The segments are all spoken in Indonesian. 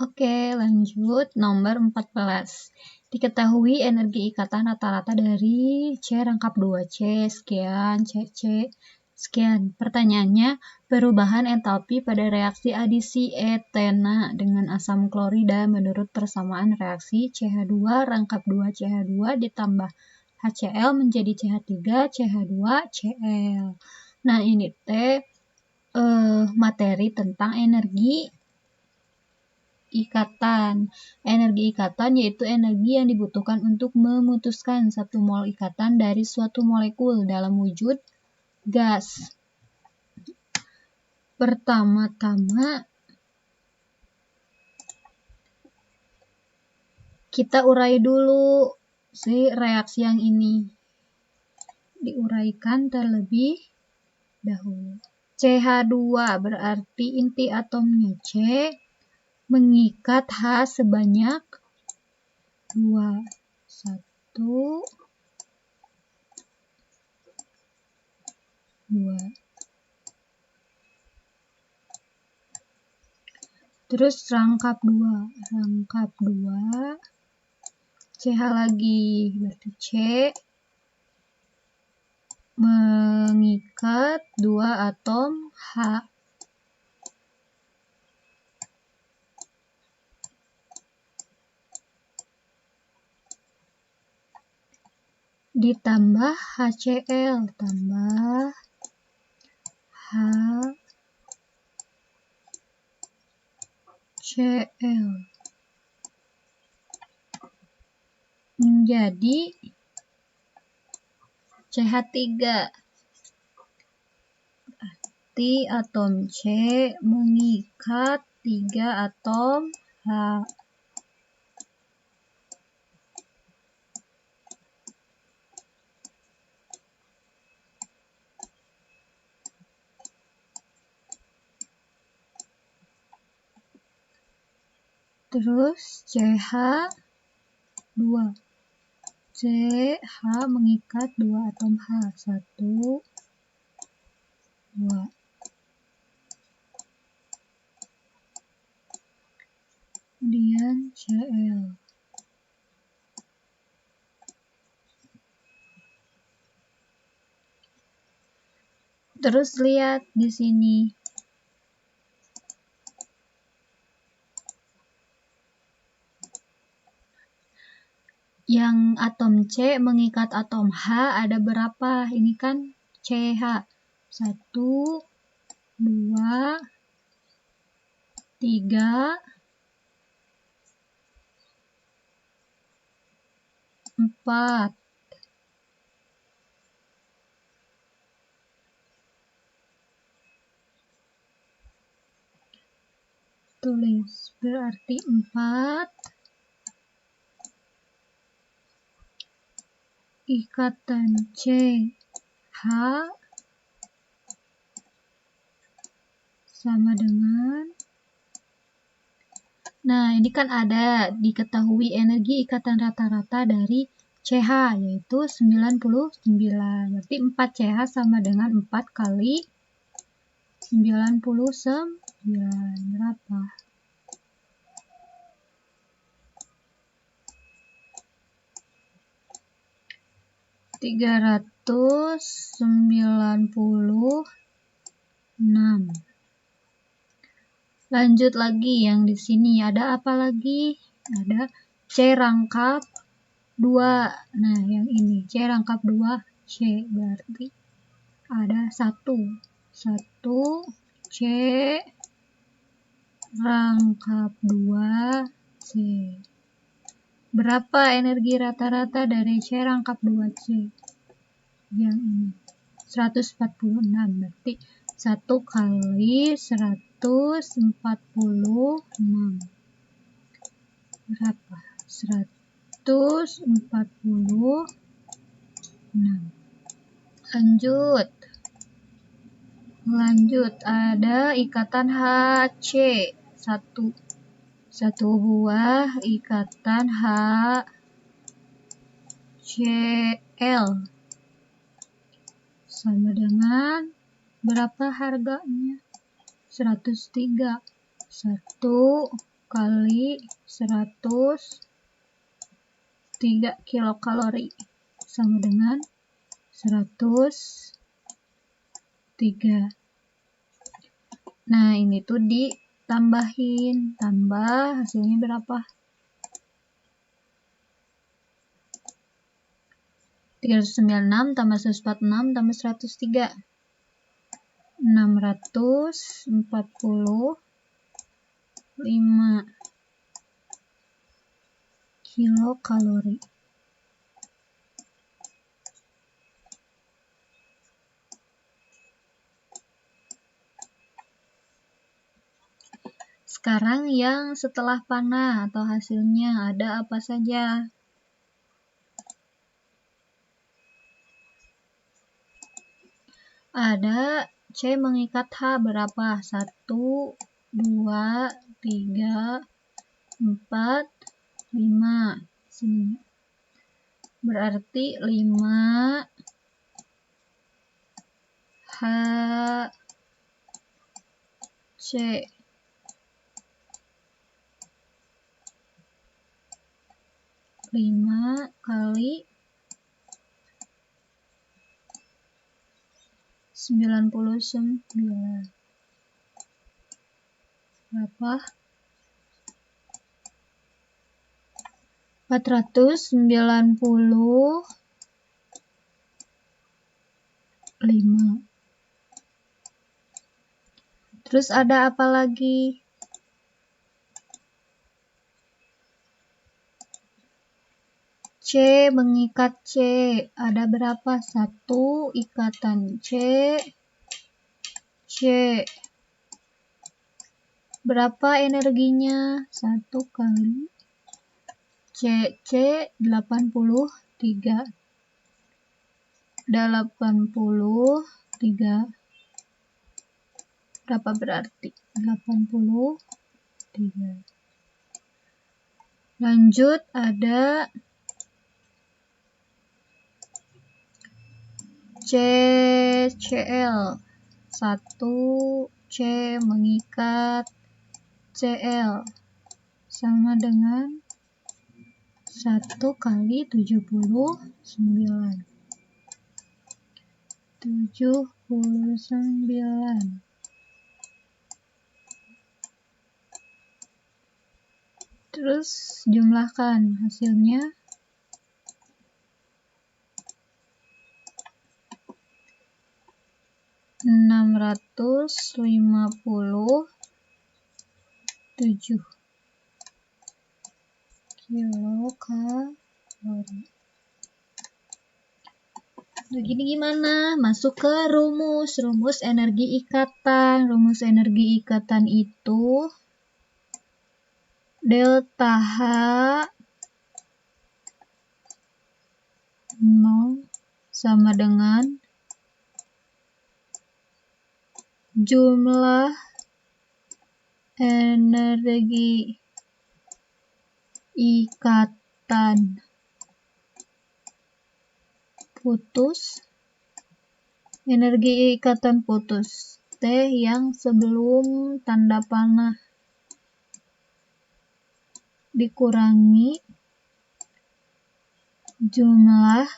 Oke, lanjut nomor 14. Diketahui energi ikatan rata-rata dari C rangkap 2C sekian, CC sekian. Pertanyaannya, perubahan entalpi pada reaksi adisi etena dengan asam klorida menurut persamaan reaksi CH2 rangkap 2 CH2 ditambah HCl menjadi CH3 CH2 Cl. Nah, ini materi tentang energi ikatan. Energi ikatan yaitu energi yang dibutuhkan untuk memutuskan satu mol ikatan dari suatu molekul dalam wujud gas. Pertama-tama kita urai dulu si reaksi yang ini. Diuraikan terlebih dahulu. CH2 berarti inti atomnya C mengikat H sebanyak 2. 1, 2. Terus rangkap 2. Rangkap 2. CH lagi. Berarti C mengikat 2 atom H. Ditambah HCl. Tambah HCl. Menjadi CH3. Berarti atom C mengikat 3 atom H. Terus CH2. CH mengikat 2 atom H. 1, 2. Kemudian Cl. Terus lihat di sini. Yang atom C mengikat atom H ada berapa? Ini kan CH. 1, 2, 3, 4. Tulis. Berarti 4 ikatan CH sama dengan, nah ini kan ada diketahui energi ikatan rata-rata dari CH yaitu 99. Berarti 4 CH sama dengan 4 kali 99. Berapa? 396. Lanjut lagi yang di sini ada apa lagi? Ada C rangkap 2. Nah, yang ini C rangkap 2 C berarti ada 1 C rangkap 2 C. Berapa energi rata-rata dari C rangkap 2 C? Yang ini 146. Berarti 1 kali 146. Berapa? 146. Lanjut ada ikatan HC 1 buah ikatan HCl sama dengan berapa harganya? 103. 1 kali 103 kilokalori sama dengan 103. Nah, ini tuh ditambahin. Tambah hasilnya berapa? 396 tambah 146 tambah 103. 645 kilokalori. Sekarang yang setelah panah atau hasilnya ada apa saja? Ada C mengikat H berapa? 1, 2, 3, 4, 5. Sini. Berarti 5 H C. 5 kali 99. Berapa? 495. Terus ada apa lagi? C mengikat C. Ada berapa? 1 ikatan C. Berapa energinya? 1 kali C. 83. 83. Berapa berarti? 83. Lanjut ada CCl. 1 C mengikat Cl sama dengan 1 kali 79. 79. Terus jumlahkan hasilnya. 657 kilokalori. Begini gimana? Masuk ke rumus energi ikatan. Rumus energi ikatan itu delta H 0 sama dengan jumlah energi ikatan putus. Energi ikatan putus T yang sebelum tanda panah dikurangi jumlah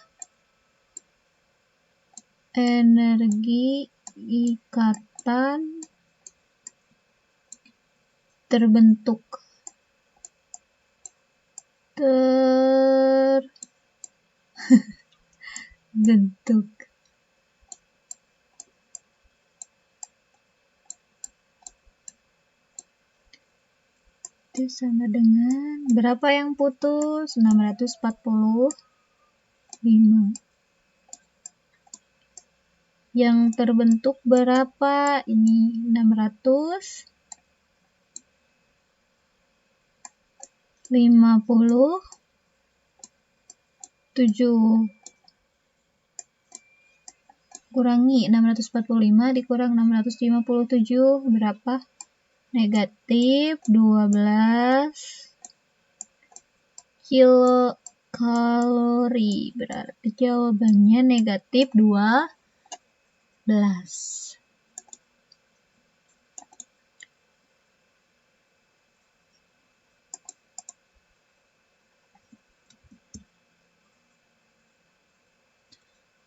energi ikatan terbentuk. Itu sama dengan berapa yang putus? 645. Yang terbentuk berapa? Ini 657. Kurangi 645 dikurang 657 berapa? Negatif 12 kilokalori. Berarti jawabannya negatif 12.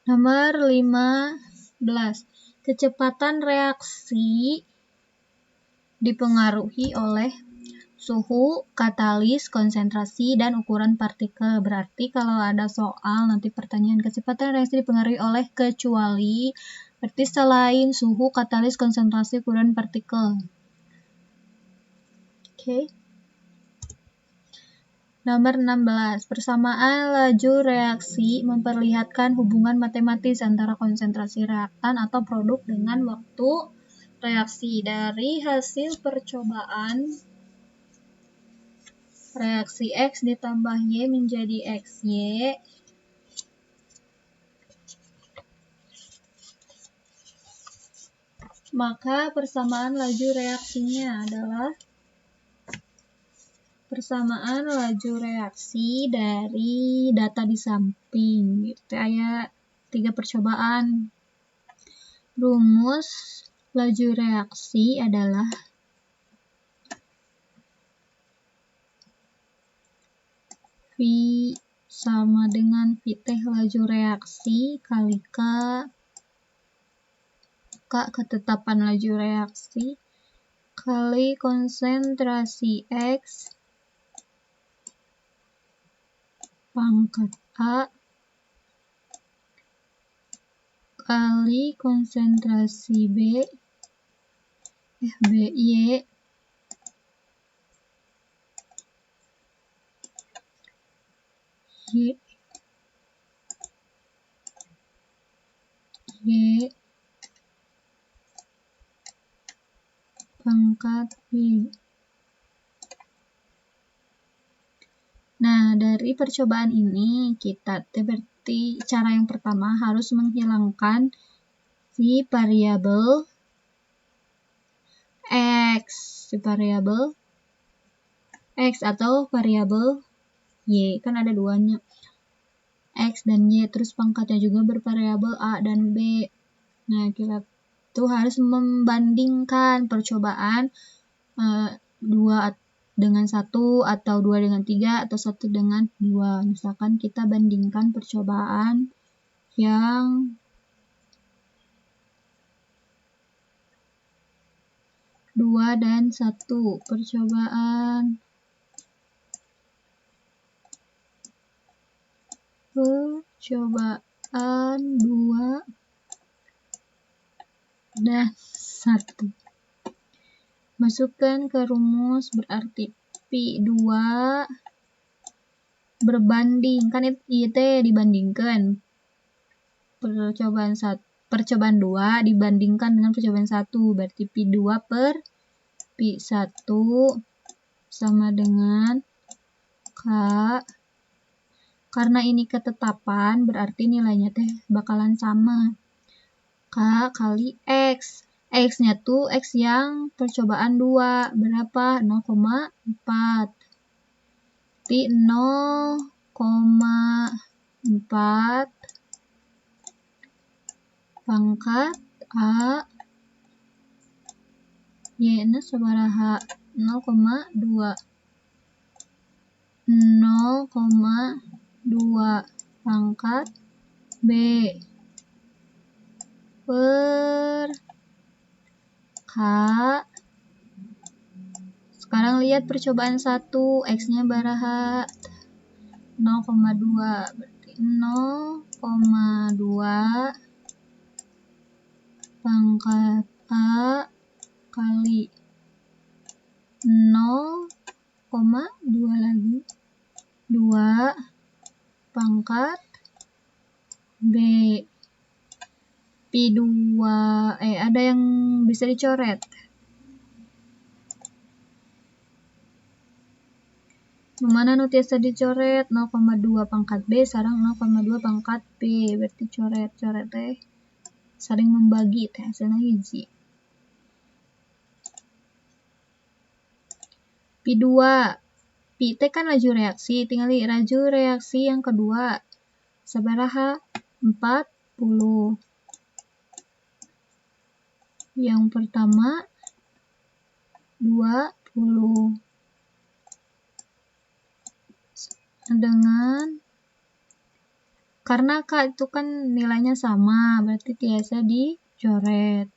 Nomor 15. Kecepatan reaksi dipengaruhi oleh suhu, katalis, konsentrasi, dan ukuran partikel. Berarti kalau ada soal nanti pertanyaan kecepatan reaksi dipengaruhi oleh kecuali, berarti selain suhu, katalis, konsentrasi, ukuran partikel. Oke. Nomor 16. Persamaan laju reaksi memperlihatkan hubungan matematis antara konsentrasi reaktan atau produk dengan waktu reaksi. Dari hasil percobaan, reaksi X ditambah Y menjadi XY. Maka persamaan laju reaksinya adalah persamaan laju reaksi dari data di samping. Gitu ya, 3 percobaan. Rumus laju reaksi adalah V sama dengan V teh laju reaksi kali K ketetapan laju reaksi kali konsentrasi X pangkat A kali konsentrasi BY pangkat B. Nah, dari percobaan ini kita berarti cara yang pertama harus menghilangkan si variabel X, atau variabel Y, kan ada duanya, X dan Y, terus pangkatnya juga bervariabel A dan B. Nah, kita tuh harus membandingkan percobaan 2 dengan 1 atau 2 dengan 3 atau 1 dengan 2. Misalkan kita bandingkan percobaan yang 2 dan 1. Percobaan 2 dan 1. Masukkan ke rumus, berarti Pi2 berbanding, kan itu dibandingkan. Percobaan 2 dibandingkan dengan percobaan 1, berarti Pi2 per Pi1 sama dengan K. Karena ini ketetapan, berarti nilainya bakalan sama. K kali X. X-nya tuh X yang percobaan 2. Berapa? 0,4. Berarti 0,4 pangkat A. Y-nya sabaraha? 0,2. 0,2 pangkat B per K. Sekarang lihat percobaan 1, X-nya baraha? 0,2. Berarti 0,2 pangkat A kali 0,2 lagi 2 pangkat B. Pi2 ada yang bisa dicoret. Mana nu tiasa dicoret? 0,2 pangkat B sareng 0,2 pangkat B. Berarti coret saling membagi hasilna hiji. Pi2. Pi kan laju reaksi, tinggal laju reaksi yang kedua. Sabaraha? 40. Yang pertama 20 dengan Karena K itu kan nilainya sama, berarti biasa dicoret.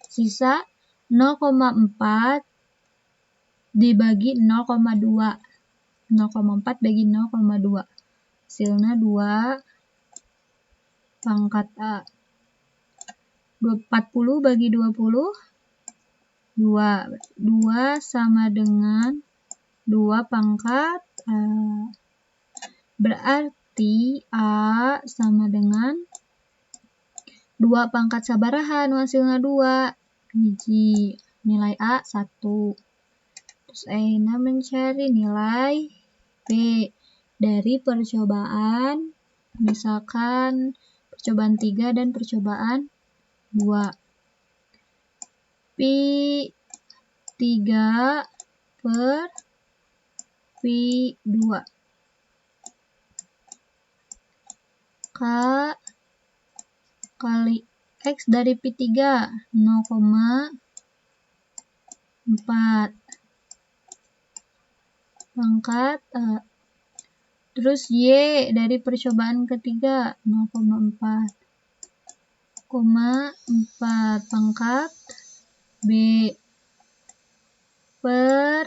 Sisa 0,4 dibagi 0,2. 0,4 bagi 0,2. Hasilnya 2 pangkat A. 40 bagi 20, 2. 2 sama dengan 2 pangkat A. Berarti A sama dengan 2 pangkat sabaraha, hasilnya 2. Hiji. Nilai A 1. Terus Aina mencari nilai B dari percobaan, misalkan percobaan 3 dan percobaan 2. Pi 3 per Pi 2. K kali X dari Pi 3, 0,4. Pangkat A. Terus Y dari percobaan ketiga, 0,4. 4 pangkat B. Per,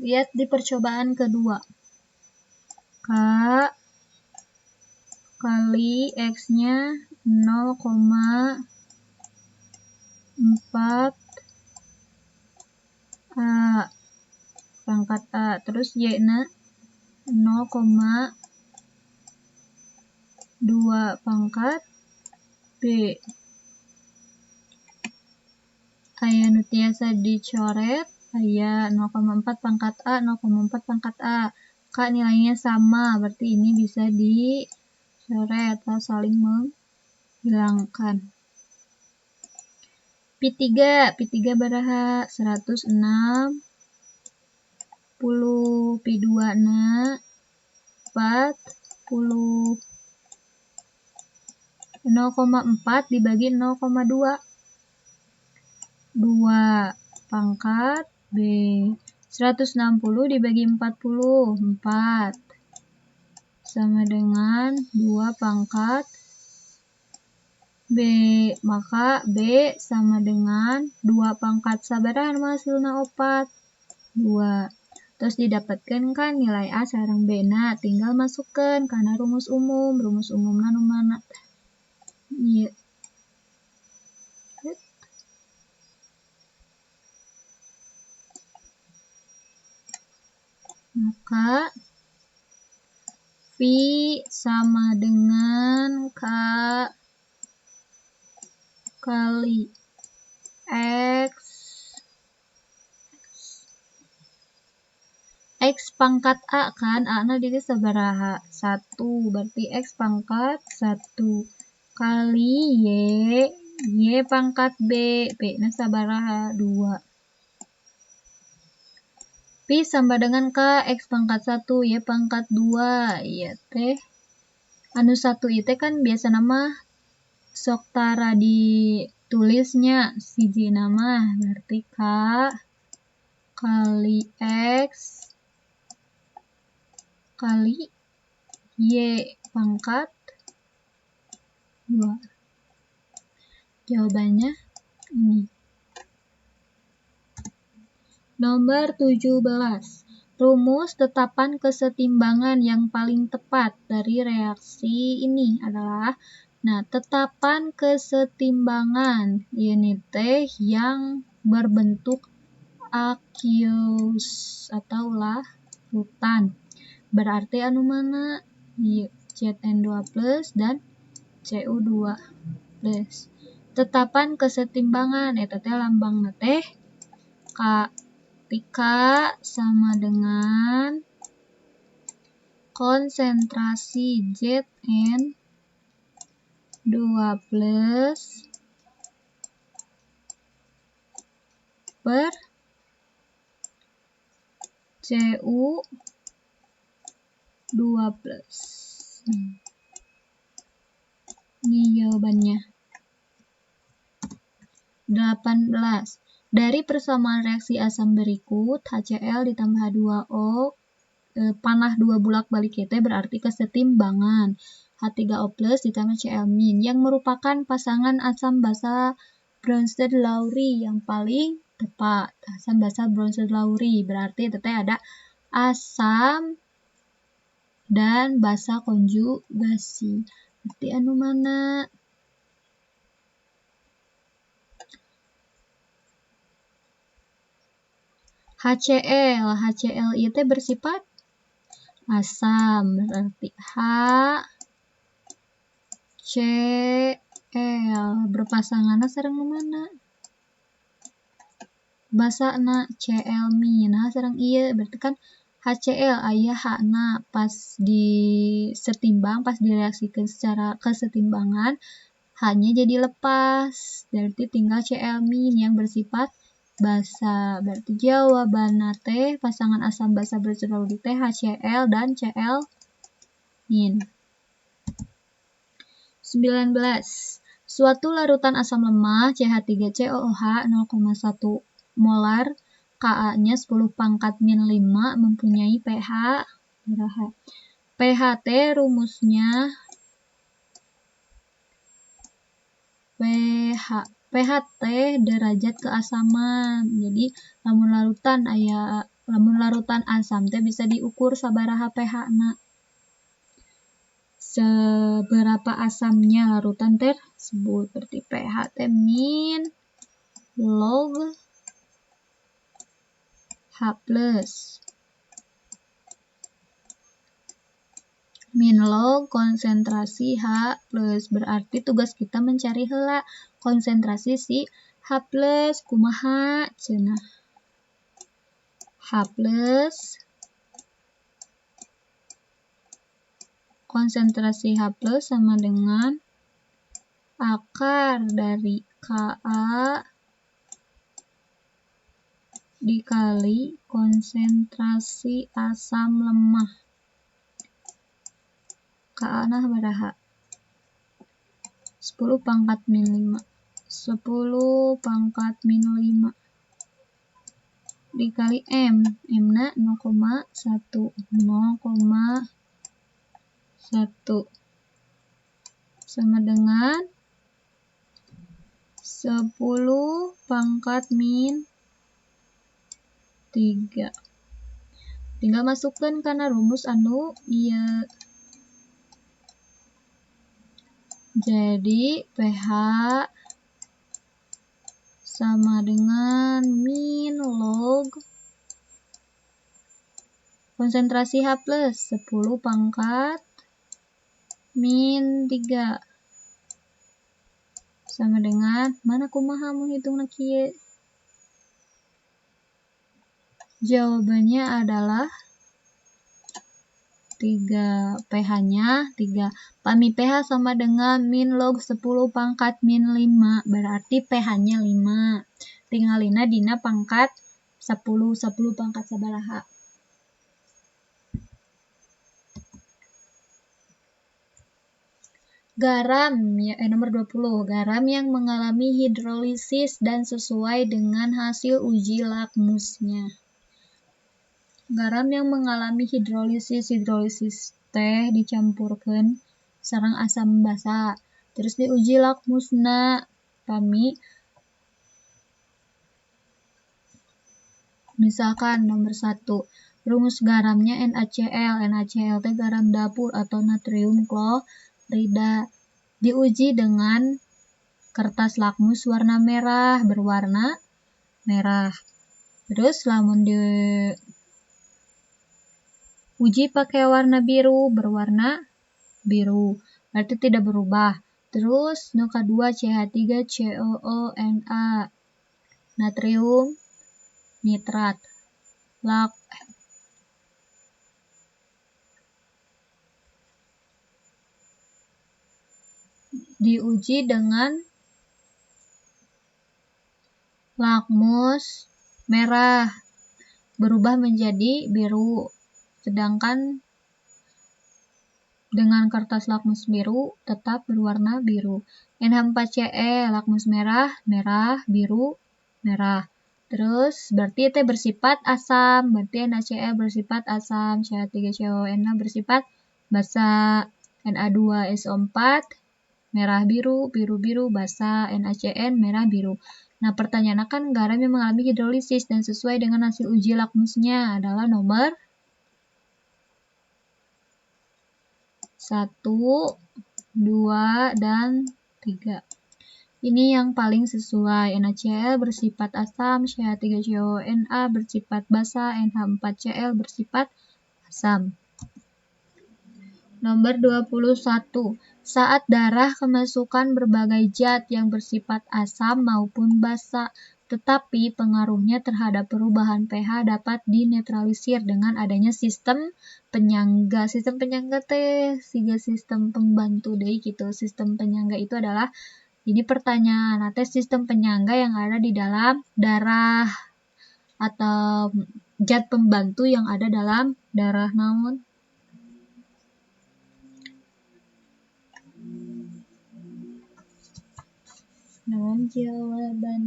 lihat di percobaan kedua. K kali X-nya 0,4 A. Pangkat A. Terus Y-nya 0,2 pangkat B. Aya nu tiasa dicoret, aya 0,4 pangkat A, 0,4 pangkat A. K nilainya sama, berarti ini bisa dicoret atau saling menghilangkan. Pi 3 baraha 160. Pi 2 na 40. 0,4 dibagi 0,2. 2 pangkat B. 160 dibagi 40, 4. Sama dengan 2 pangkat B. Maka B sama dengan 2 pangkat sabaraha hasilna 4. 2. Terus didapatkan kan nilai A sareng B. Nah, tinggal masukkan karena rumus umum. Rumus umumna nu mana? Iya. Maka Pi sama dengan K kali X. X pangkat A kan, A-na jadi sabaraha? 1, berarti X pangkat 1 kali Y pangkat B, B-na sabaraha? 2. Pi sama dengan K, X pangkat 1, Y pangkat 2, iya teh. Anu 1 itu kan biasa nama sok tara ditulisnya, siji nama, berarti K kali X kali Y pangkat 2. Jawabannya ini. Nomor 17. Rumus tetapan kesetimbangan yang paling tepat dari reaksi ini adalah, nah, tetapan kesetimbangan ini teh yang berbentuk aqueous atau larutan. Berarti anu mana? Zn2+ dan Cu2+. Tetapan kesetimbangan eta teh lambangna teh K sama dengan konsentrasi Zn2+ per Cu2+. Ini jawabannya. 18. Dari persamaan reaksi asam berikut, HCl ditambah H2O panah 2 bulak-balik teh berarti kesetimbangan. H3O+ ditambah Cl- yang merupakan pasangan asam basa Bronsted-Lowry yang paling tepat. Asam basa Bronsted-Lowry berarti teteh ada asam dan basa konjugasi. Berarti anu mana? HCl. HCl itu bersifat asam, berarti HCl berpasangan sareng mana? Basana Cl-. Nah, sareng ieu berarti kan HCl aya H-na pas disetimbang, pas direaksikan secara kesetimbangan, H-nya jadi lepas. Berarti tinggal Cl- yang bersifat basa. Berarti jawabanna teh pasangan asam basa Bronsted-Lowry teh HCl dan Cl-. 19. Suatu larutan asam lemah CH3COOH 0,1 molar Ka-nya 10⁻⁵ mempunyai pH berapa? pH teh rumusnya pH teh derajat keasaman. Jadi lamun larutan asam teh bisa diukur sabaraha pH-na. Seberapa asamnya larutan tersebut. Berarti pH teh min log H+. Min log konsentrasi H+. Berarti tugas kita mencari heula konsentrasi si H+. Kumaha cenah? H+. Konsentrasi H+ sama dengan akar dari Ka dikali konsentrasi asam lemah. Ka-na baraha? 10⁻⁵. 10⁻⁵ dikali M. M-na 0,1. 0,1 sama dengan 10⁻⁵. Tinggal masukkan kana rumus anu ieu. Jadi pH sama dengan min log konsentrasi H+, 10⁻⁵ sama dengan mana kumaha mun hitungna kieu? Jawabannya adalah 3. pH-nya 3. Pami pH sama dengan min log 10⁻⁵. Berarti pH-nya 5. Tingalina dina pangkat 10. 10 pangkat sabaraha? Garam, nomor 20. Garam yang mengalami hidrolisis dan sesuai dengan hasil uji lakmusnya. Garam yang mengalami hidrolisis teh dicampurkan sareng asam basa. Terus diuji lakmusna. Pami misalkan nomor 1. Rumus garamnya NaCl. NaCl teh garam dapur atau natrium klorida. Diuji dengan kertas lakmus warna merah, berwarna merah. Terus lamun uji pakai warna biru, berwarna biru. Berarti tidak berubah. Terus nu kedua CH3COONa natrium nitrat. Diuji dengan lakmus merah, berubah menjadi biru. Sedangkan dengan kertas lakmus biru tetap berwarna biru. NH4Cl lakmus merah, merah, biru, merah. Terus berarti T bersifat asam, berarti NaCl bersifat asam, CH3CONA bersifat basa, Na2SO4 merah biru, biru biru, basa, NaCN merah biru. Nah, pertanyaan kan garam yang mengalami hidrolisis dan sesuai dengan hasil uji lakmusnya adalah nomor 1, 2, dan 3. Ini yang paling sesuai. NaCl bersifat asam, CH3CONA bersifat basa, NH4Cl bersifat asam. Nomor 21. Saat darah kemasukan berbagai zat yang bersifat asam maupun basa, tetapi pengaruhnya terhadap perubahan pH dapat dinetralisir dengan adanya sistem penyangga. Sistem penyangga teh sistem pembantu deh gitu. Sistem penyangga itu adalah ini pertanyaan, nah, sistem penyangga yang ada di dalam darah atau zat pembantu yang ada dalam darah namun jawaban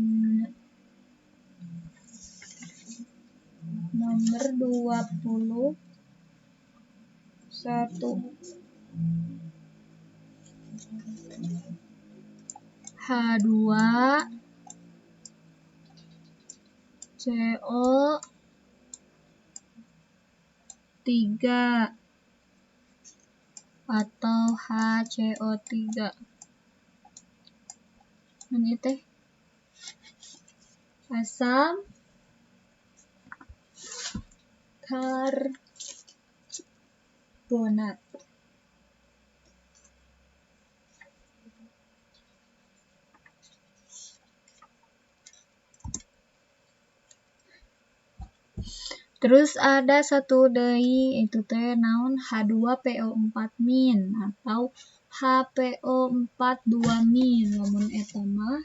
nomor 21 H2 CO 3 atau HCO3. Ini teh asam karbonat. Terus ada satu deui itu teh naon H2PO4- atau HPO42-. Lamun eta mah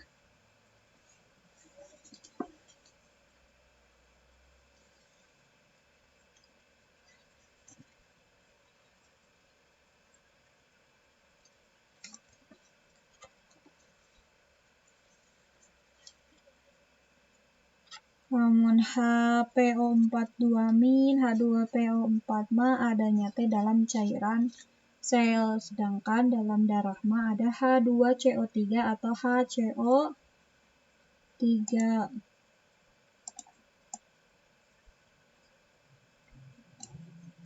namun HPO42-, H2PO4 mah adanya teh dalam cairan sel, sedangkan dalam darah mah ada H2CO3 atau HCO3.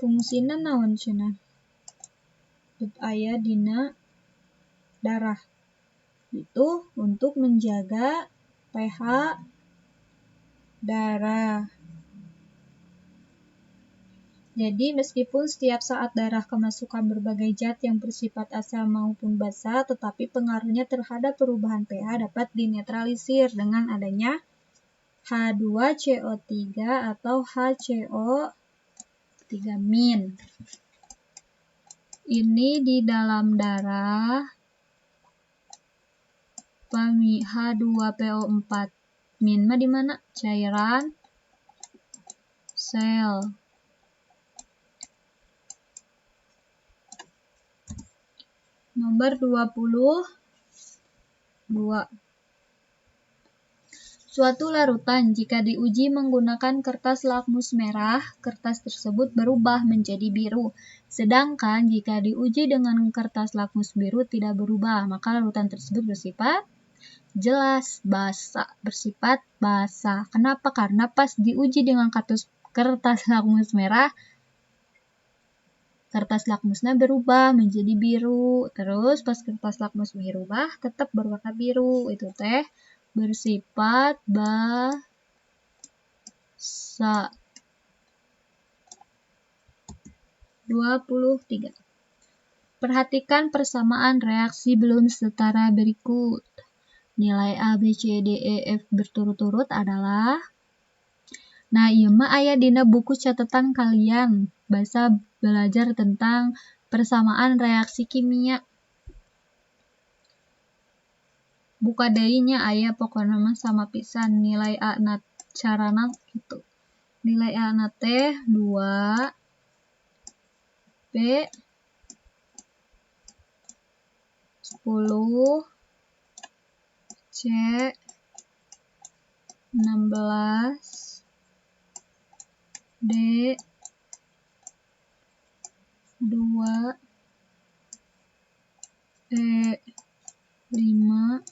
Fungsina naon cenah? Aya dina darah. Itu untuk menjaga pH darah. Jadi meskipun setiap saat darah kemasukan berbagai zat yang bersifat asam maupun basa, tetapi pengaruhnya terhadap perubahan pH dapat dinetralisir dengan adanya H2CO3 atau HCO3-. Ini di dalam darah H2PO4- mah di mana? Cairan sel. Nomor 22. Suatu larutan jika diuji menggunakan kertas lakmus merah, kertas tersebut berubah menjadi biru. Sedangkan jika diuji dengan kertas lakmus biru tidak berubah, maka larutan tersebut bersifat jelas basa, bersifat basa. Kenapa? Karena pas diuji dengan kertas lakmus merah, kertas lakmusnya berubah menjadi biru. Terus pas kertas lakmus berubah tetap berwarna biru. Itu teh bersifat basa. 23. Perhatikan persamaan reaksi belum setara berikut. Nilai A, B, C, D, E, F berturut-turut adalah. Nah, ieu mah aya dina buku catatan kalian. Basa belajar tentang persamaan reaksi kimia. Buka deui nya aya pokona mah sama pisan nilai A na carana gitu. Nilai A na teh 2, B 10, C 16 D 2 E 5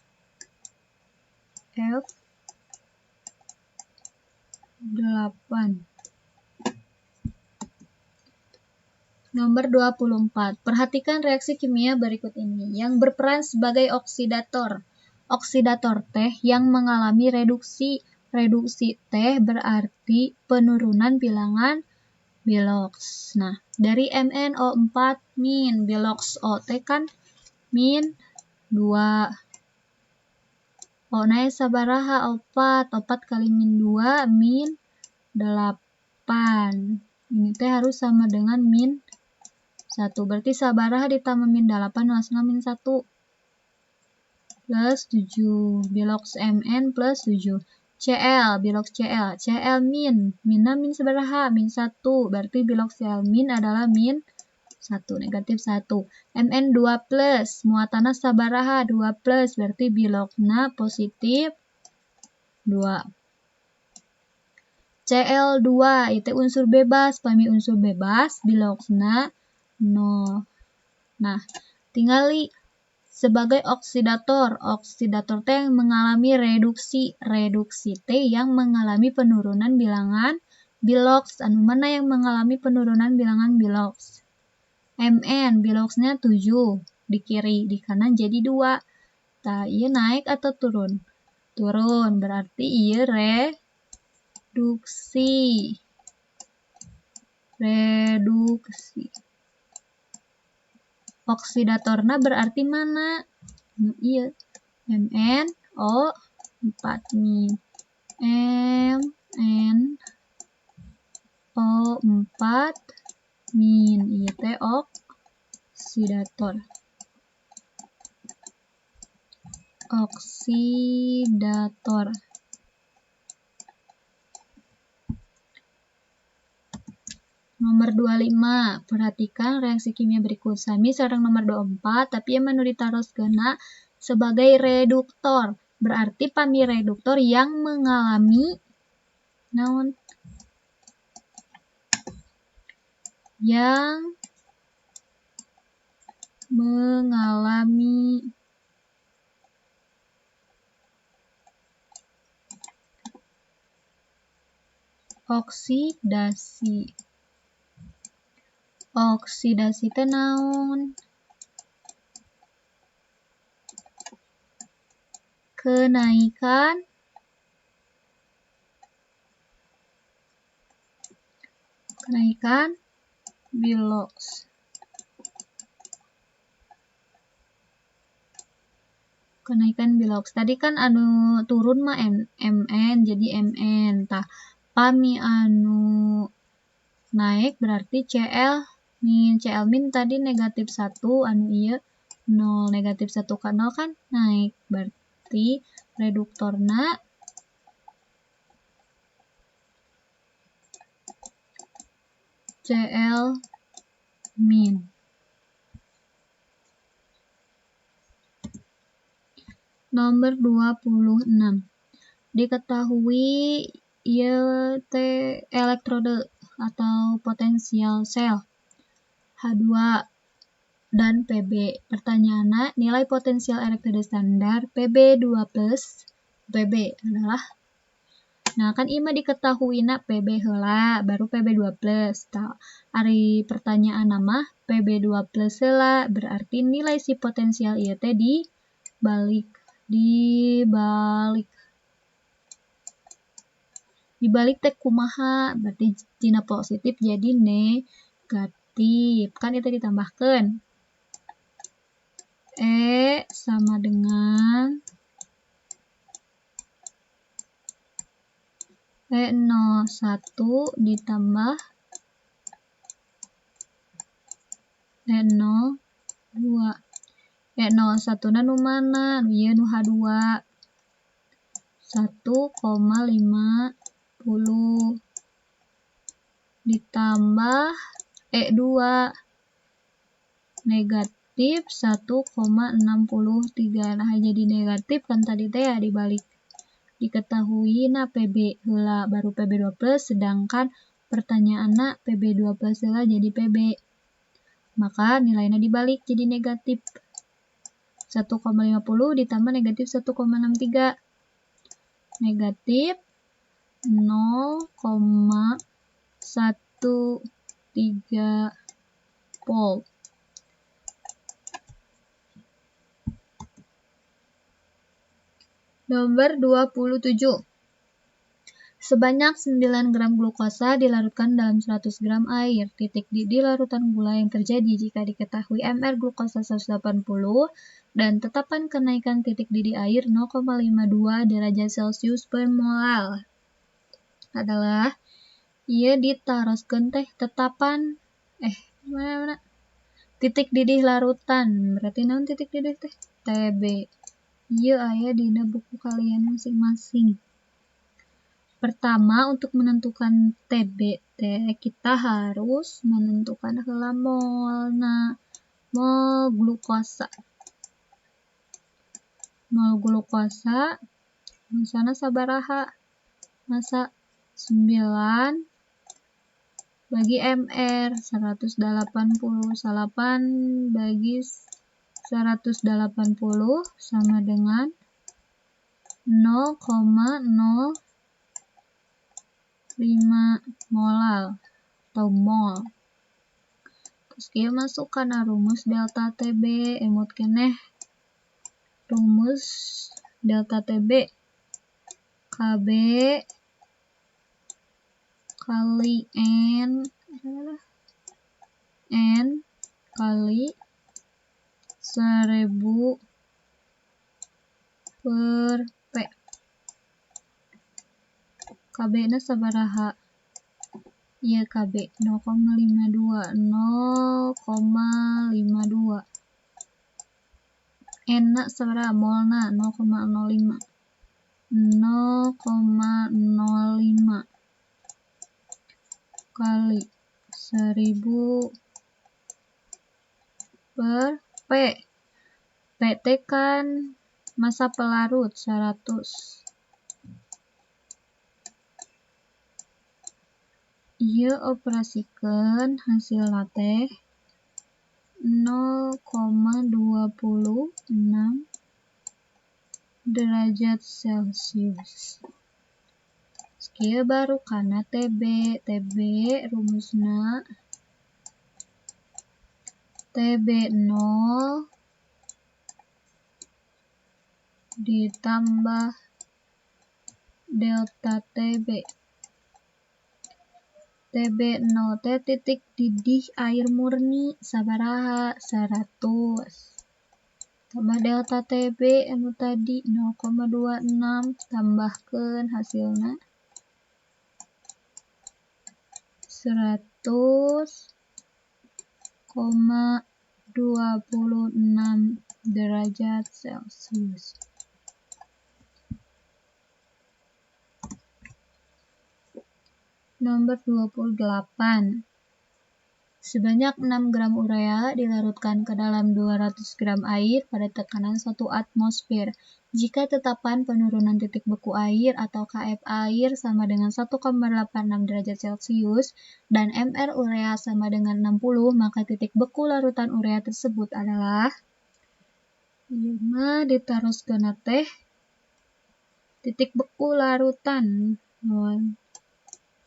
F 8. Nomor 24. Perhatikan reaksi kimia berikut ini yang berperan sebagai oksidator. Oksidator teh yang mengalami reduksi. Reduksi teh berarti penurunan bilangan bilox. Nah, dari MnO4 min bilox O teh kan min 2. O naik sabaraha 4. 4 kali min 2 min 8. Ini teh harus sama dengan min 1. Berarti sabaraha ditambah min 8 hasilnya min 1. Plus 7. Bilox Mn plus 7. Cl. Bilox Cl. Cl min. Minnya min sabaraha? Min 1. Berarti bilox Cl min adalah min 1. Negatif 1. Mn 2 plus. Muatannya sabaraha? 2 plus. Berarti biloxna positif 2. Cl2 itu unsur bebas. Pami unsur bebas. Biloxna 0. Nah, tinggali sebagai oksidator. Oksidator T yang mengalami reduksi. Reduksi T yang mengalami penurunan bilangan bilox. Anu mana yang mengalami penurunan bilangan bilox? Mn, biloxnya 7. Di kiri, di kanan jadi 2. Nah, iya naik atau turun? Turun, berarti iya reduksi. Reduksi. Oksidatorna berarti mana? Iya. MnO 4 min. MnO 4 min. Iya teh oksidator. Oksidator. Nomor 25, perhatikan reaksi kimia berikut. Sami sareng nomor 24, tapi yang menu ditaroskeuna sebagai reduktor. Berarti pami reduktor yang mengalami naon? Yang mengalami oksidasi. Oksidasi teh naon? Kenaikan bilox. Kenaikan bilox. Tadi kan anu turun mah Mn jadi Mn. Tah, pami anu naik berarti Cl min. Cl min tadi negatif 1, anu iya 0. Negatif 1 ke 0 kan naik. Berarti reduktorna Cl min. Nomor 26. Diketahui ieu teh elektrode atau potensial sel H2 dan Pb. Pertanyaannya, nilai potensial elektrode standar Pb2 plus Pb adalah. Nah, kan ima diketahuina Pb heula, baru Pb2 plus. Tah, ari pertanyaan nama Pb2 plus heula, berarti nilai si potensial ieu teh dibalik. Dibalik teh kumaha? Berarti tina positif jadi negatif. Kan itu ditambahkan. E sama dengan E01 ditambah E02. E01 na nu mana? Nu ieu nu H2. 1,50 ditambah E2 negatif 1,63. Nah, jadi negatif kan tadi teh ya dibalik. Diketahui na PB heula baru PB20, sedangkan pertanyaanna PB20 heula jadi PB. Maka nilainya dibalik jadi negatif. 1,50 ditambah negatif 1,63. Negatif 0,13 volt. Nomor 27. Sebanyak 9 gram glukosa dilarutkan dalam 100 gram air. Titik didih larutan gula yang terjadi jika diketahui MR glukosa 180 dan tetapan kenaikan titik didih air 0,52 derajat Celcius per mol adalah ieu ditaroskeun teh tetapan mana titik didih larutan. Berarti naon titik didih teh? TB. Ieu aya dina buku kalian masing-masing. Pertama, untuk menentukan TB kita harus menentukan heula molna. Mol glukosa. Mol glukosa masana sabaraha? Masa 9 bagi MR 180. 8 bagi 180 sama dengan 0,05 molal atau mol. Terus dia masukkan rumus delta TB, emot keneh rumus delta TB KB kali N kali 1000 per P. KB na sabaraha? Ieu KB 0,52. N na sabaraha? Molna 0,05. 0,05 kali 1000 per P. PT kan masa pelarut 100. Ieu operasikeun hasilna teh 0,26 derajat Celcius. Ieu baru kana TB. TB rumusna TB 0 ditambah delta TB. TB 0 teh titik didih air murni sabaraha? 100. Tambah delta TB anu tadi 0,26 tambahkeun hasilna 100,26 derajat Celcius. Nomor 28. Sebanyak 6 gram urea dilarutkan ke dalam 200 gram air pada tekanan 1 atmosfer. Jika tetapan penurunan titik beku air atau KF air sama dengan 1,86 derajat Celcius dan MR urea sama dengan 60, maka titik beku larutan urea tersebut adalah ieu mah ditaroskeun teh titik beku larutan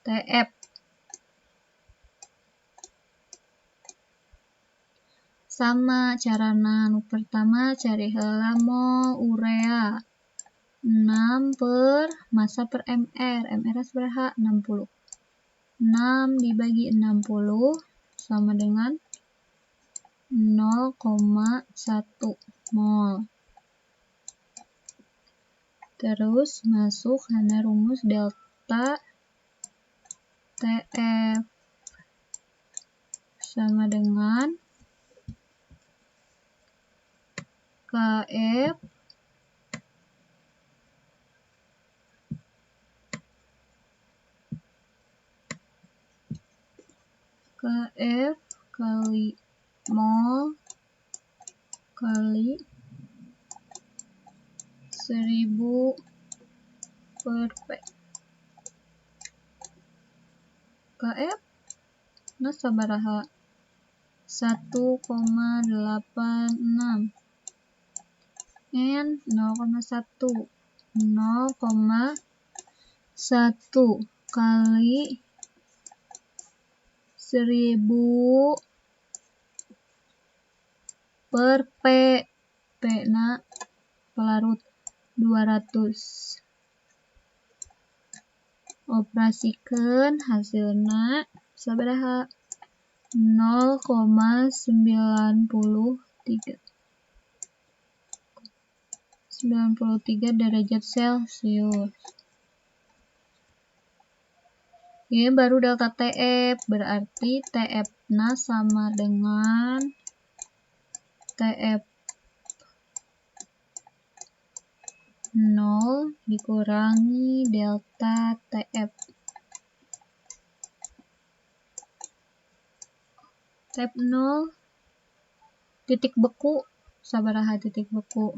TF. Sama carana, nu pertama cari heula mol urea 6 per massa per MR. MR sabaraha? 60. 6 dibagi 60 sama dengan 0,1 mol. Terus masuk hana rumus delta TF sama dengan KF kali mol kali 1000 per P. KF nah sabaraha 1,86 and 0,1 kali 1000 per P. P na pelarut 200. Operasikeun hasilna sabaraha 0,93 derajat Celcius. Ini baru delta TF, berarti TF-na sama dengan TF 0 dikurangi delta TF. TF 0 titik beku sabaraha titik beku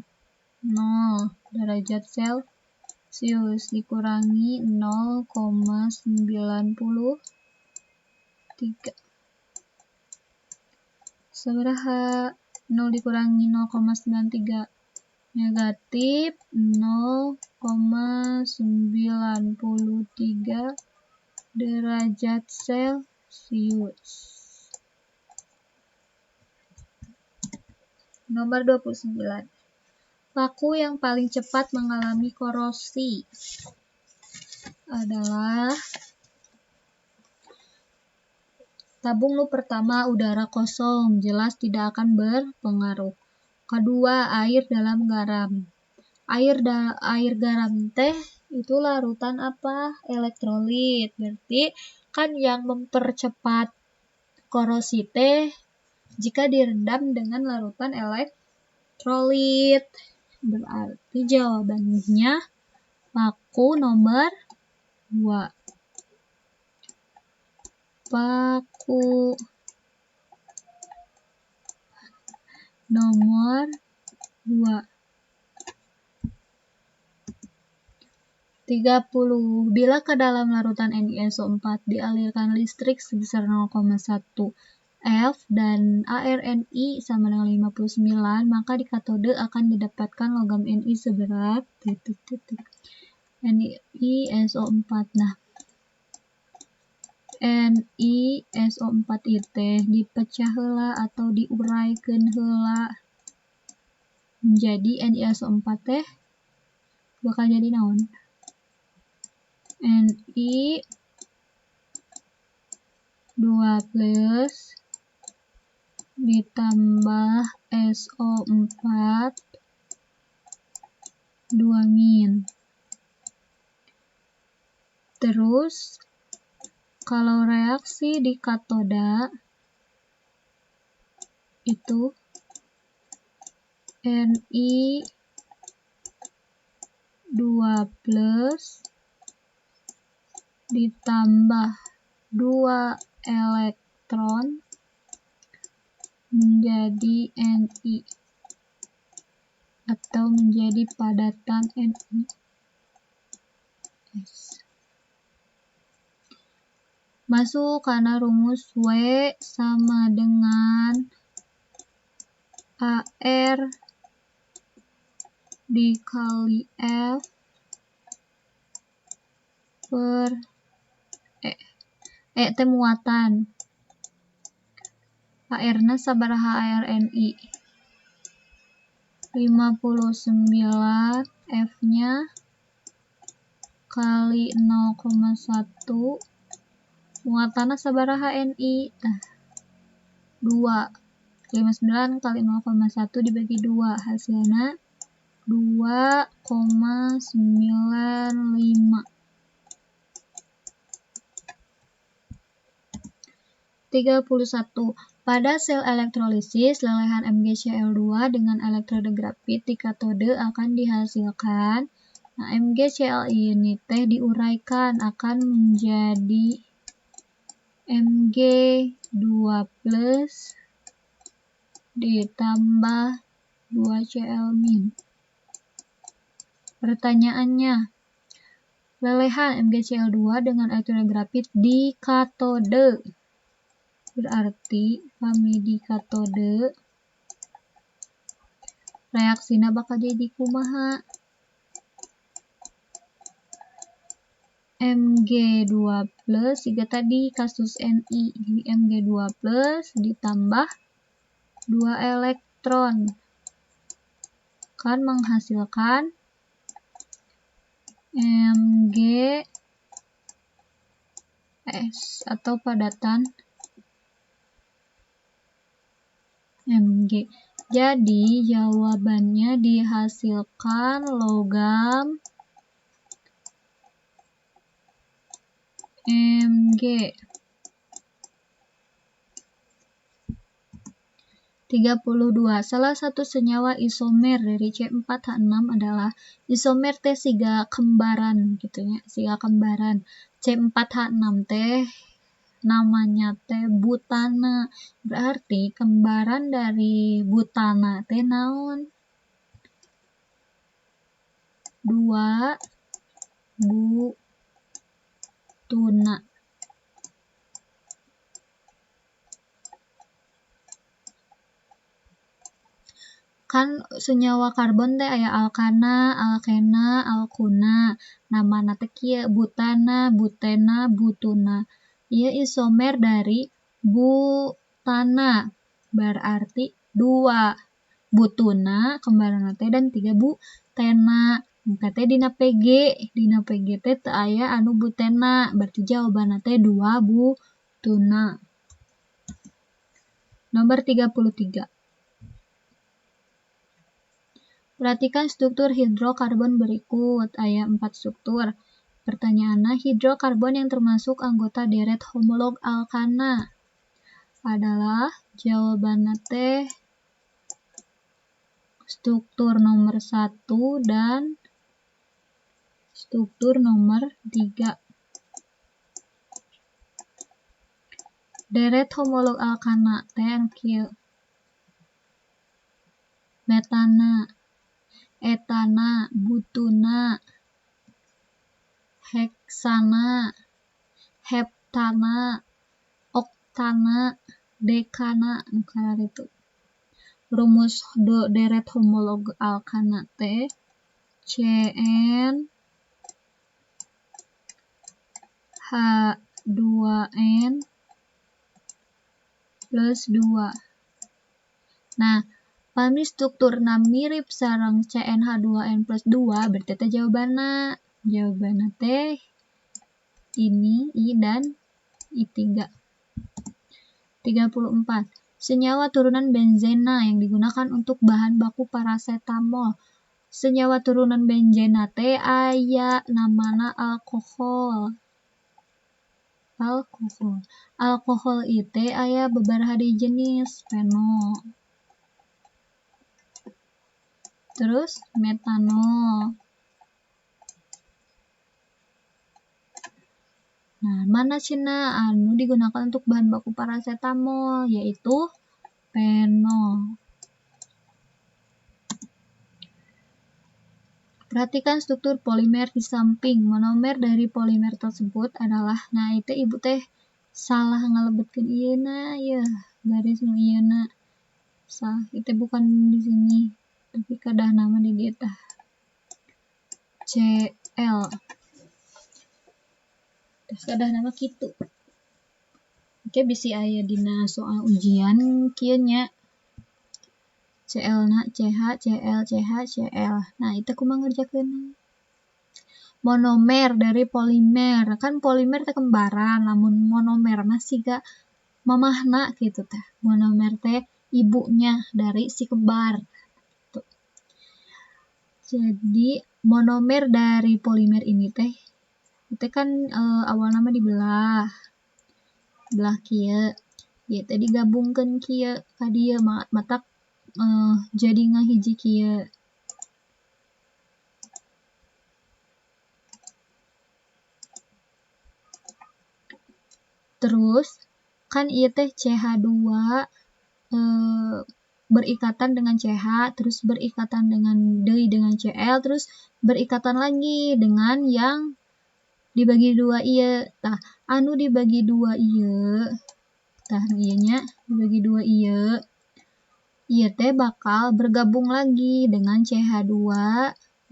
0 derajat Celcius dikurangi 0,93 sabaraha 0 dikurangi 0,93 negatif 0,93 derajat Celcius. Nomor 29. Paku yang paling cepat mengalami korosi adalah tabung lu pertama udara kosong, jelas tidak akan berpengaruh. Kedua, air dalam garam. Air garam teh itu larutan apa? Elektrolit. Berarti kan yang mempercepat korosi teh jika direndam dengan larutan elektrolit. Berarti jawabannya paku nomor 2. Paku nomor 2. 30. Bila ke dalam larutan NiSO4 dialirkan listrik sebesar 0,1 F dan ArNi sama dengan 59, maka di katode akan didapatkan logam Ni seberat NiSO4. Nah, NiSO4 teh dipecah heula atau diuraikeun heula menjadi NiSO4 teh bakal jadi naon? Ni 2+ ditambah SO4 2-. Terus kalau reaksi di katoda itu Ni 2+ ditambah 2 elektron menjadi Ni atau menjadi padatan Ni. Masuk karena rumus W sama dengan AR dikali F per E teh muatan. AR-na sabaraha ArNi? 59, F-nya kali 0,1, muatanna sabaraha Ni? 2. 59 kali 0,1 dibagi 2, hasilnya 2,95. 31. Pada sel elektrolisis, lelehan MgCl2 dengan elektroda grafit di katode akan dihasilkan. Nah, MgCl ini teh diuraikan akan menjadi Mg2+ ditambah 2Cl-. Pertanyaannya, lelehan MgCl2 dengan elektroda grafit di katode. Berarti kami di katode reaksina bakal jadi kumaha? Mg2 plus juga tadi kasus Ni. Jadi Mg2 plus ditambah 2 elektron. Kan menghasilkan Mgs atau padatan Mg. Jadi jawabannya dihasilkan logam Mg. 32. Salah satu senyawa isomer dari C4H6 adalah isomer T siga kembaran gitu ya, siga kembaran. C4H6 teh namanya teh butana. Berarti kembaran dari butana teh naon? 2 butuna. Kan senyawa karbon teh aya alkana, alkena, alkuna. Namana teh kieu butana, butena, butuna. Ieu isomer dari butana. Berarti 2 butuna kembaranna teh dan 3 butena. Maka teh dina PG teh teu aya anu butena. Berarti jawabanna teh 2 butuna. Nomor 33. Perhatikan struktur hidrokarbon berikut. Aya 4 struktur. Pertanyaannya, hidrokarbon yang termasuk anggota deret homolog alkana adalah jawabannya teh struktur nomor 1 dan struktur nomor 3. Deret homolog alkana teh kieu. Metana, etana, butuna, heksana, heptana, oktana, dekana, nukarar itu. Rumus deret homolog alkana teh Cn H2n plus 2. Nah, pami strukturna mirip sareng CnH2n plus 2, berarti teh jawabanna teh ini I dan I3. 34. Senyawa turunan benzena yang digunakan untuk bahan baku parasetamol. Senyawa turunan benzena teh aya namana alkohol. Alkohol itu aya babaraha jenis fenol. Terus metanol. Nah, mana cenah anu digunakan untuk bahan baku parasetamol, yaitu fenol. Perhatikan struktur polimer di samping. Monomer dari polimer tersebut adalah, nah itu ibu teh salah ngalebetkeun ieuna, ya garis nu ieuna. Salah, itu bukan di sini, tapi kadah nama di dieu tah. Cl. Terus kadah nama kitu. Oke, bisi aya dina soal ujian kieu nya. Cl na CH, Cl, CH, Cl. Nah, itu kumaha ngerjakeun. Monomer dari polimer. Kan polimer teh kembaran, lamun monomer mah siga mamahna gitu teh. Monomer teh ibunya dari si kembar. Tuh. Jadi monomer dari polimer ini teh itu kan awal nama dibelah. Belah kieu. Ya tadi gabungkeun kieu ka dieu matak jadi ngahiji kieu. Terus kan ieu teh CH2 berikatan dengan CH, terus berikatan dengan deui dengan Cl, terus berikatan lagi dengan yang dibagi 2 ieu. Tah, anu dibagi 2 ieu, tah ieu nya dibagi 2 ieu. Ieu teh bakal bergabung lagi dengan CH2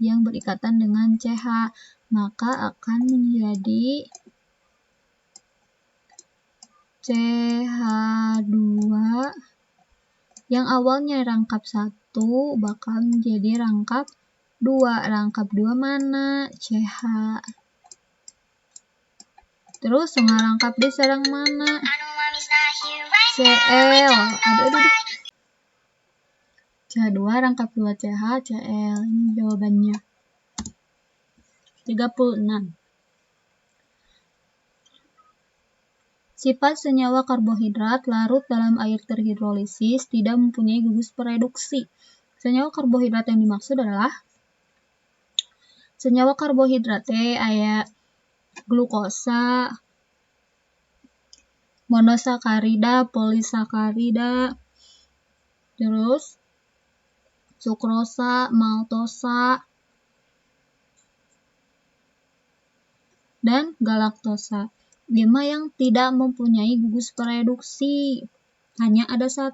yang berikatan dengan CH, maka akan menjadi CH2 yang awalnya rangkap 1 bakal menjadi rangkap 2. Rangkap 2 mana? CH. Terus rangkap D sareng mana? CL. Aduh. CH2 rangkap 2 CH, CL. Ini jawabannya. 36. Sifat senyawa karbohidrat larut dalam air terhidrolisis tidak mempunyai gugus pereduksi. Senyawa karbohidrat yang dimaksud adalah senyawa karbohidrat aya glukosa, monosakarida, polisakarida, terus sukrosa, maltosa, dan galaktosa. 5 yang tidak mempunyai gugus pereduksi. Hanya ada 1.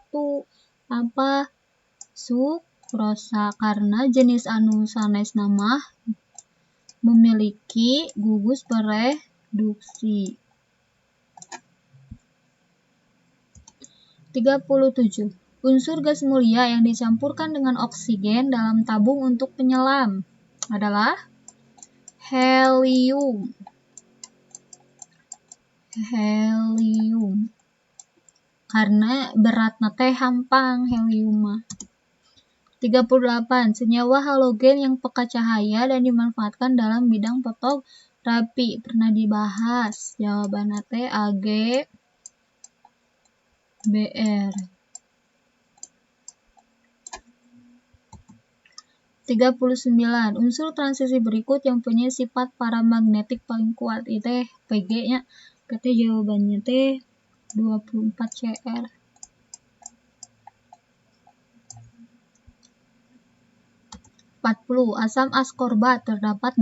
Apa? Sukrosa, karena jenis anu sanesna mah memiliki gugus pereduksi. 37. Unsur gas mulia yang dicampurkan dengan oksigen dalam tabung untuk penyelam adalah helium. Karena beratna teh hampang helium mah. 38. Senyawa halogen yang peka cahaya dan dimanfaatkan dalam bidang fotografi pernah dibahas. Jawabanna teh Ag, Br. 39. Unsur transisi berikut yang punya sifat paramagnetik paling kuat itu Pg nya. Kata jawabannya teh 24 Cr. 40. Asam askorbat terdapat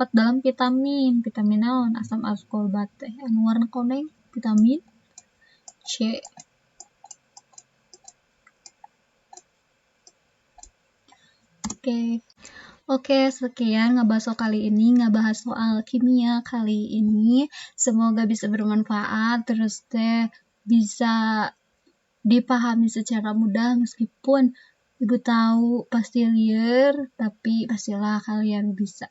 dalam vitamin. Vitamin naon? Asam askorbat teh anu warna koneng, vitamin C. Oke, sekian ngebahas soal kimia kali ini. Semoga bisa bermanfaat, terus teh bisa dipahami secara mudah meskipun ibu tahu pasti liar, tapi pastilah kalian bisa.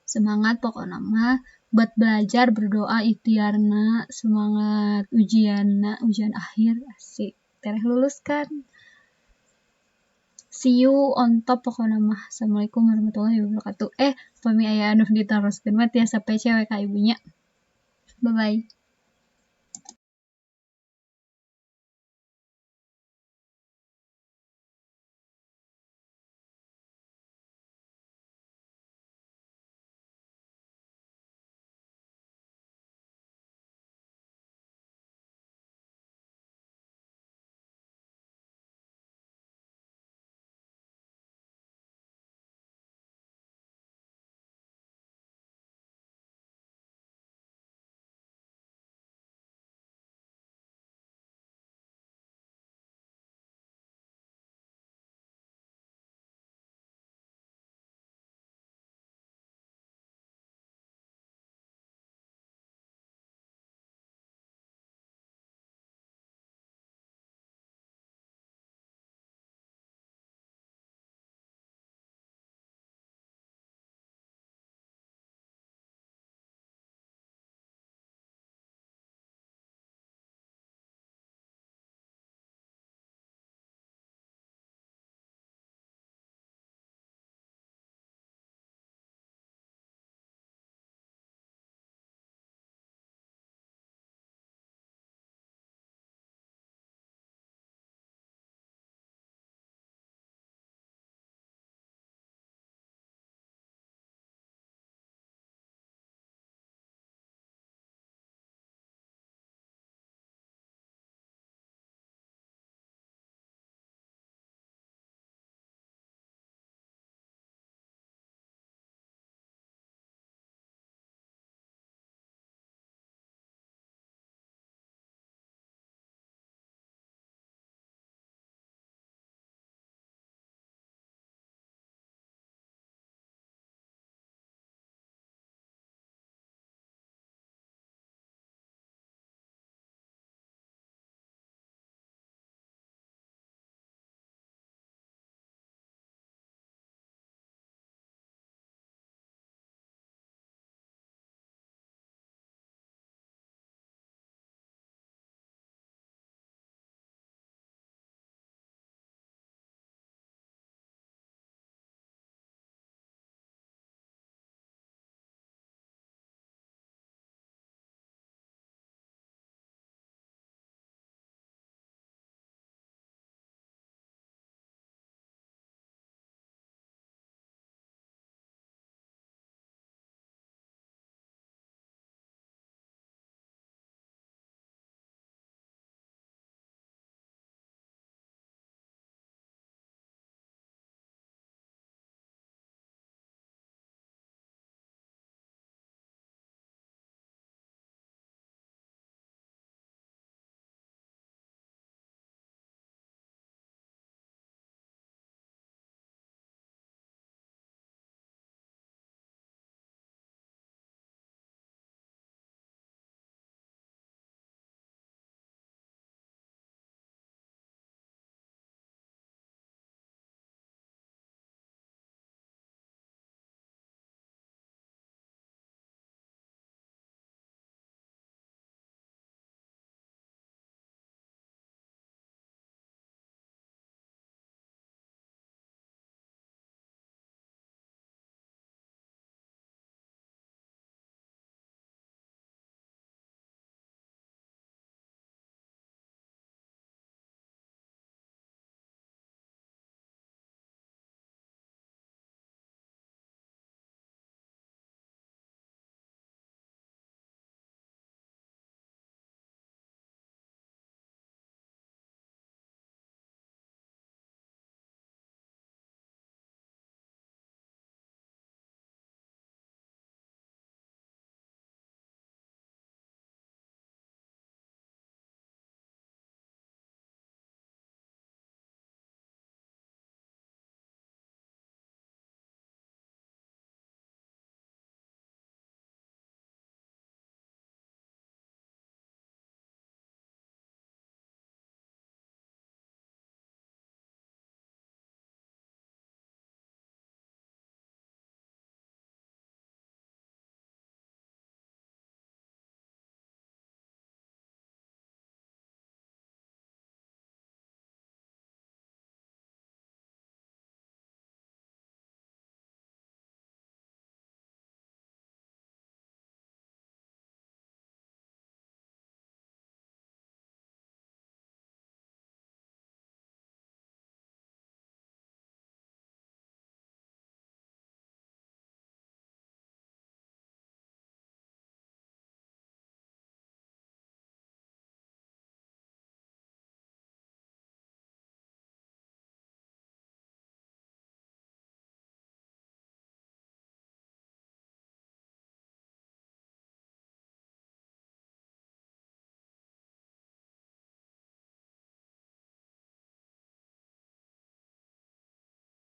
Semangat pokoknya mah buat belajar, berdoa ikhtiarna, semangat ujian akhir asik tereh lulus kan. See you on top pokoknya mah. Assalamualaikum warahmatullahi wabarakatuh. Pami aya anu ditaroskeun mah tiasa PC we ka ibunya. Bye bye.